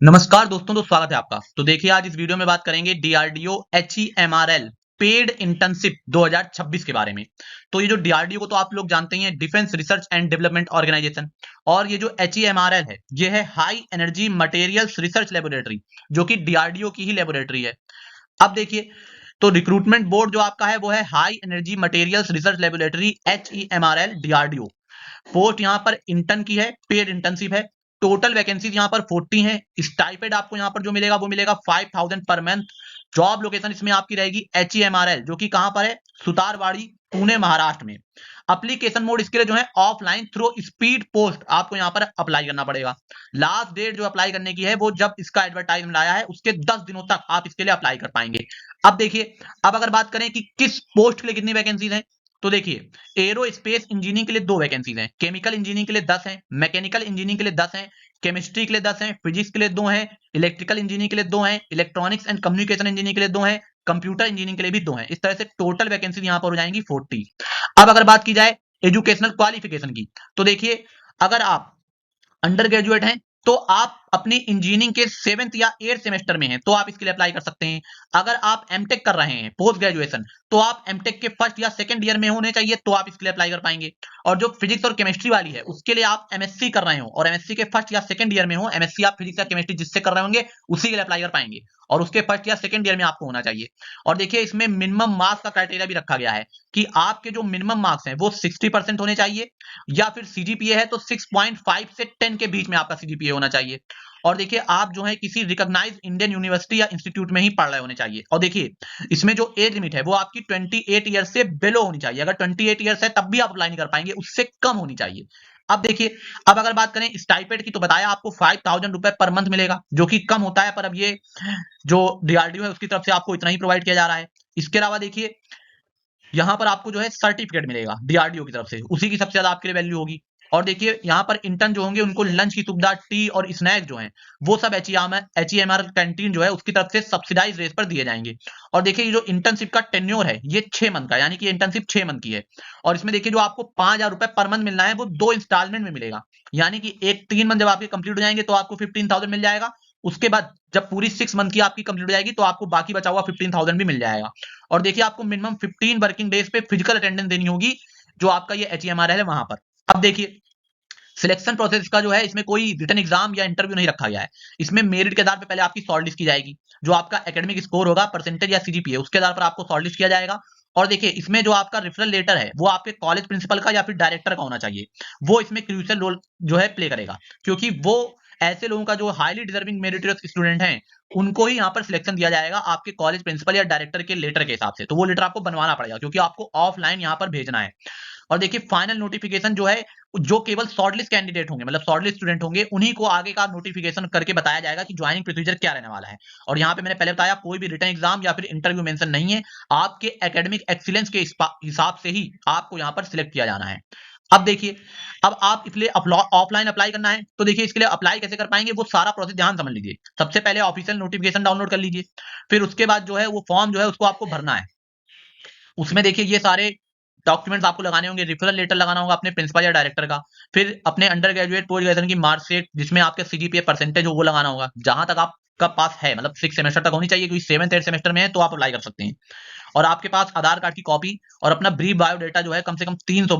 नमस्कार दोस्तों, तो स्वागत है आपका। तो देखिए, आज इस वीडियो में बात करेंगे डीआरडीओ एचईएमआरएल पेड इंटर्नशिप 2026 के बारे में। तो ये जो डीआरडीओ को तो आप लोग जानते ही हैं, defence research and development organisation. और ये जो एचईएमआरएल है, ये है high energy materials research laboratory, जो कि डीआरडीओ की ही लेबोरेटरी है। अब देखिए, तो रिक्रूटमेंट बोर्ड जो आपका है वो है high energy materials research laboratory HEMRL DRDO. Post यहाँ पर इंटर्न की है, पेड इंटर्नशिप है। टोटल वैकेंसीज यहाँ पर 40 हैं। स्टाइपेंड आपको यहाँ पर जो मिलेगा वो मिलेगा 5000 पर मंथ। जॉब लोकेशन इसमें आपकी रहेगी एचईएमआरएल, जो कि कहां पर है, सुतारवाड़ी, पुणे, महाराष्ट्र में। अप्लीकेशन मोड इसके लिए जो है ऑफलाइन थ्रू स्पीड पोस्ट आपको यहाँ पर अप्लाई करना पड़ेगा। लास्ट डेट जो अप्लाई करने की है वो जब इसका एडवर्टाइजमेंट आया है उसके 10 दिनों तक आप इसके लिए अप्लाई कर पाएंगे। अब देखिए, अब अगर बात करें कि किस पोस्ट के लिए कितनी वैकेंसीज हैं, तो देखिए, एरो स्पेस इंजीनियरिंग के लिए 2 वैकेंसीज हैं, केमिकल इंजीनियरिंग के लिए 10 हैं, मैकेनिकल इंजीनियरिंग के लिए 10 हैं, केमिस्ट्री के लिए 10 हैं, फिजिक्स के लिए 2 हैं, इलेक्ट्रिकल इंजीनियरिंग के लिए 2 हैं, इलेक्ट्रॉनिक्स एंड कम्युनिकेशन इंजीनियरिंग के लिए 2 हैं, कंप्यूटर इंजीनियरिंग के लिए भी 2 हैं। इस तरह से टोटल वैकेंसी यहाँ पर हो जाएंगी 40। अब अगर बात की जाए एजुकेशनल क्वालिफिकेशन की, तो देखिए, अगर आप अंडर ग्रेजुएट हैं तो आप अपनी इंजीनियरिंग के 7th या 8th सेमेस्टर में हैं तो आप इसके लिए अप्लाई कर सकते हैं। अगर आप एमटेक कर रहे हैं, पोस्ट ग्रेजुएशन, तो आप एमटेक के फर्स्ट या सेकंड ईयर में होने चाहिए तो आप इसके लिए अप्लाई कर पाएंगे। और जो फिजिक्स और केमिस्ट्री वाली है उसके लिए आप एमएससी कर रहे हो और एमएससी के फर्स्ट या सेकंड ईयर में हो, एमएससी आप फिजिक्स या केमिस्ट्री जिससे कर रहे होंगे उसी के लिए अप्लाई कर पाएंगे। और उसके फर्स्ट या सेकंड ईयर में आपको होना चाहिए। और देखिए, इसमें मिनिमम मार्क्स का क्राइटेरिया भी रखा गया है कि आपके जो मिनिमम मार्क्स हैं वो 60% होने चाहिए, या फिर सीजीपीए है तो 6.5 से 10 के बीच में आपका सीजीपीए होना चाहिए। और देखिए, आप जो है किसी रिकॉग्नाइज्ड इंडियन यूनिवर्सिटी या इंस्टीट्यूट में ही पढ़ रहे होने चाहिए। और देखिए, इसमें जो एज लिमिट है वो आपकी 28 ईयर्स से बिलो होनी चाहिए। अगर 28 ईयर्स है तब भी आप अप्लाई नहीं कर पाएंगे, उससे कम होनी चाहिए। अब देखिए, अब अगर बात करें स्टाइपेंड की, तो बताया आपको 5000 रुपए पर मंथ मिलेगा, जो कि कम होता है, पर अब ये जो डीआरडीओ है उसकी तरफ से आपको इतना ही प्रोवाइड किया जा रहा है। इसके अलावा देखिए, यहाँ पर आपको जो है सर्टिफिकेट मिलेगा डीआरडीओ की तरफ से, उसी की सबसे ज्यादा आपके लिए वैल्यू होगी। और देखिए, यहाँ पर इंटर्न जो होंगे उनको लंच की सुविधा, टी और स्नैक्स जो हैं वो सब एचईएमआर कैंटीन जो है उसकी तरफ से सब्सिडाइज रेट पर दिए जाएंगे। और देखिए, ये जो इंटर्नशिप का टेन्योर है ये 6 मंथ का, यानी कि इंटर्नशिप 6 मंथ की है। और इसमें देखिए, जो आपको 5000 रुपए पर मंथ मिलना है वो 2 इंस्टॉलमेंट में मिलेगा। यानी कि एक 3 मंथ जब आपके कंप्लीट हो जाएंगे तो आपको 15000 मिल जाएगा। उसके बाद जब पूरी 6 मंथ की आपकी कंप्लीट हो जाएगी तो आपको बाकी बचा हुआ 15000 भी मिल जाएगा। और देखिए, आपको मिनिमम 15 वर्किंग डेज पे फिजिकल अटेंडेंस देनी होगी, जो आपका ये एचईएमआर है वहां पर। अब देखिए, सिलेक्शन प्रोसेस का जो है इसमें कोई रिटन एग्जाम या इंटरव्यू नहीं रखा गया है। इसमें मेरिट के आधार पर पहले आपकी शॉर्ट लिस्ट की जाएगी। जो आपका एकेडमिक स्कोर होगा, परसेंटेज या सीजीपीए, उसके आधार पर आपको शॉर्ट लिस्ट किया जाएगा। और देखिए, इसमें जो आपका रेफरल लेटर है वो आपके कॉलेज प्रिंसिपल का या फिर डायरेक्टर का होना चाहिए। वो इसमें क्रूशियल रोल जो है प्ले करेगा, क्योंकि वो ऐसे लोगों का जो हाईली डिजर्विंग मेरिटोरियस स्टूडेंट हैं उनको ही यहाँ पर सिलेक्शन दिया जाएगा आपके कॉलेज प्रिंसिपल या डायरेक्टर के लेटर के हिसाब से। तो वो लेटर आपको बनवाना पड़ेगा, क्योंकि आपको ऑफलाइन यहाँ पर भेजना है। और देखिए, फाइनल नोटिफिकेशन जो है, जो केवल शॉर्टलिस्ट कैंडिडेट होंगे, मतलब शॉर्टलिस्ट स्टूडेंट होंगे, उन्हीं को आगे का नोटिफिकेशन करके बताया जाएगा कि ज्वाइनिंग प्रोसीजर क्या रहने वाला है। और यहाँ पे मैंने पहले बताया, कोई भी रिटन एग्जाम या फिर इंटरव्यू मेंशन नहीं है। आपके एकेडमिक एक्सीलेंस के हिसाब से ही आपको यहाँ पर सिलेक्ट किया जाना है। अब देखिए, अब आप इसलिए ऑफलाइन अप्लाई करना है तो देखिए, इसके लिए अप्लाई कैसे कर पाएंगे वो सारा प्रोसेस ध्यान समझ लीजिए। सबसे पहले ऑफिशियल नोटिफिकेशन डाउनलोड कर लीजिए। फिर उसके बाद जो है वो फॉर्म जो है उसको आपको भरना है। उसमें देखिए, ये सारे डॉक्यूमेंट्स आपको लगाने होंगे। रेफरल लेटर लगाना होगा अपने प्रिंसिपल या डायरेक्टर का। फिर अपने अंडर ग्रेजुएट पोस्ट ग्रेजुएशन की मार्कशीट जिसमें आपके सीजीपीए परसेंटेज हो वो लगाना होगा, जहां तक आपका पास है, मतलब 6 सेमेस्टर तक होनी चाहिए, क्योंकि 7th 8th सेमेस्टर में है तो आप अप्लाई कर सकते हैं। और आपके पास आधार कार्ड की कॉपी और अपना ब्रीफ बायोडाटा जो है कम से कम 300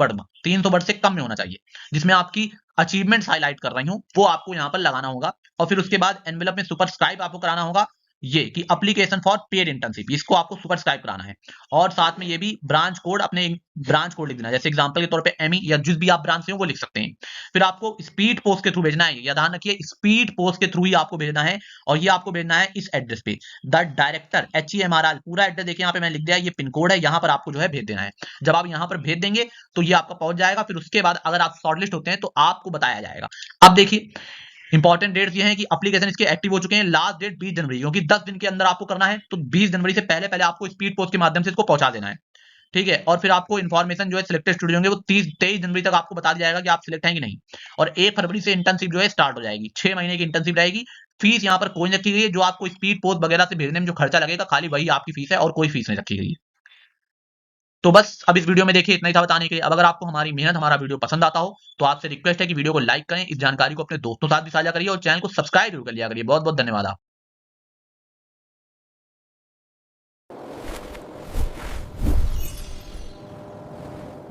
वर्ड से कम में होना चाहिए, जिसमें आपकी अचीवमेंट्स हाईलाइट कर रही हूँ वो आपको यहाँ पर लगाना होगा। और फिर उसके बाद एनवेलप में सुपरस्क्राइब आपको कराना होगा, ये कि एप्लीकेशन फॉर पेड इंटर्नशिप, इसको आपको सुपरस्क्राइब कराना है। और साथ में ये भी ब्रांच कोड, अपने ब्रांच कोड लिख देना, जैसे एग्जांपल के तौर पे एमई या जिस भी आप ब्रांच से हो वो लिख सकते हैं। फिर आपको स्पीड पोस्ट के थ्रू भेजना है, या ध्यान रखिए, स्पीड पोस्ट के थ्रू ही आपको भेजना है। और ये आपको भेजना है इस एड्रेस पे, द डायरेक्टर एचईएमआरएल, पूरा एड्रेस देखिए यहाँ पे मैंने लिख दिया है, ये पिन कोड है, यहाँ पर आपको जो है भेज देना है। जब आप यहाँ पर भेज देंगे तो ये आपका पहुंच जाएगा। फिर उसके बाद अगर आप शॉर्टलिस्ट होते हैं तो आपको बताया जाएगा। अब देखिए, इंपॉर्टेंट डेट्स ये हैं कि एप्लीकेशन इसके एक्टिव हो चुके हैं। लास्ट डेट 20 जनवरी, क्योंकि 10 दिन के अंदर आपको करना है, तो 20 जनवरी से पहले पहले आपको स्पीड पोस्ट के माध्यम से इसको पहुंचा देना है। ठीक है। और फिर आपको इन्फॉर्मेशन जो है सिलेक्टेड स्टूडेंट होंगे वो 23 जनवरी तक आपको बता दिया जाएगा कि आप सिलेक्ट हैं कि नहीं। और 1 फरवरी से इंटर्नशिप जो है स्टार्ट हो जाएगी। 6 महीने की इंटर्नशिप रहेगी। फीस यहाँ पर कोई नहीं रखी गई है। जो आपको स्पीड पोस्ट वगैरह से भेजने में जो खर्चा लगेगा, खाली वही आपकी फीस है और कोई फीस नहीं रखी गई है। तो बस अब इस वीडियो में देखिए इतना ही था बताने के लिए। अब अगर आपको हमारी मेहनत, हमारा वीडियो पसंद आता हो तो आपसे रिक्वेस्ट है कि वीडियो को लाइक करें, इस जानकारी को अपने दोस्तों के साथ भी साझा करिए और चैनल को सब्सक्राइब जरूर कर लिया करिए। बहुत बहुत धन्यवाद आप।